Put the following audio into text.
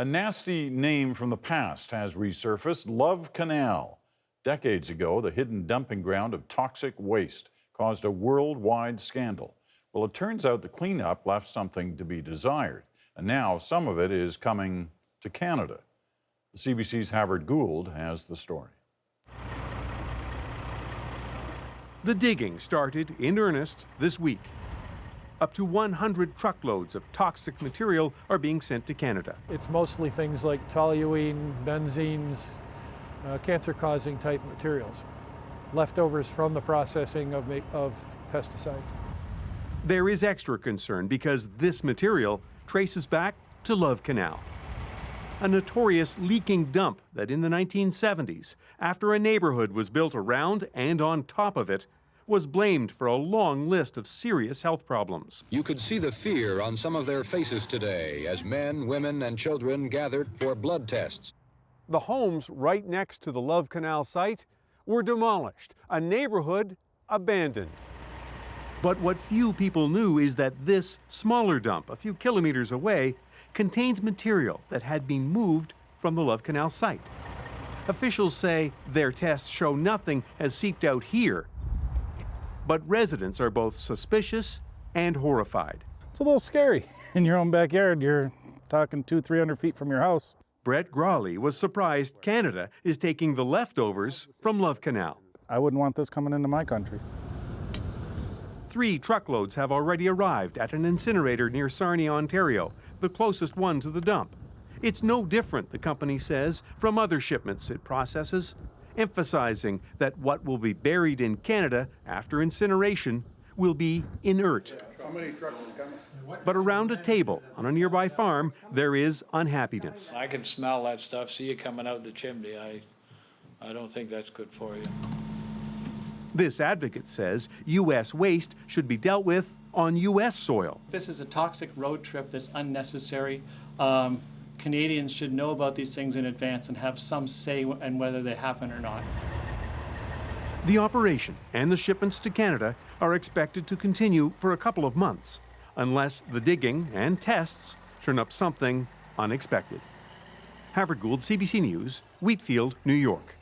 A nasty name from the past has resurfaced: Love Canal. Decades ago, the hidden dumping ground of toxic waste caused a worldwide scandal. Well, it turns out the cleanup left something to be desired, and now some of it is coming to Canada. The CBC's Howard Gould has the story. The digging started in earnest this week. Up to 100 truckloads of toxic material are being sent to Canada. It's mostly things like toluene, benzenes, cancer-causing type materials, leftovers from the processing of pesticides. There is extra concern because this material traces back to Love Canal, a notorious leaking dump that in the 1970s, after a neighborhood was built around and on top of it, was blamed for a long list of serious health problems. You could see the fear on some of their faces today as men, women, and children gathered for blood tests. The homes right next to the Love Canal site were demolished, a neighborhood abandoned. But what few people knew is that this smaller dump, a few kilometers away, contained material that had been moved from the Love Canal site. Officials say their tests show nothing has seeped out here, but residents are both suspicious and horrified. It's a little scary. In your own backyard, you're talking 200-300 feet from your house. Brett Grawley was surprised Canada is taking the leftovers from Love Canal. I wouldn't want this coming into my country. 3 truckloads have already arrived at an incinerator near Sarnia, Ontario, the closest one to the dump. It's no different, the company says, from other shipments it processes, emphasizing that what will be buried in Canada after incineration will be inert. But around a table on a nearby farm, there is unhappiness. I can smell that stuff, see it coming out the chimney. I don't think that's good for you. This advocate says U.S. waste should be dealt with on U.S. soil. This is a toxic road trip that's unnecessary. Canadians should know about these things in advance and have some say in whether they happen or not. The operation and the shipments to Canada are expected to continue for a couple of months, unless the digging and tests turn up something unexpected. Howard Gould, CBC News, Wheatfield, New York.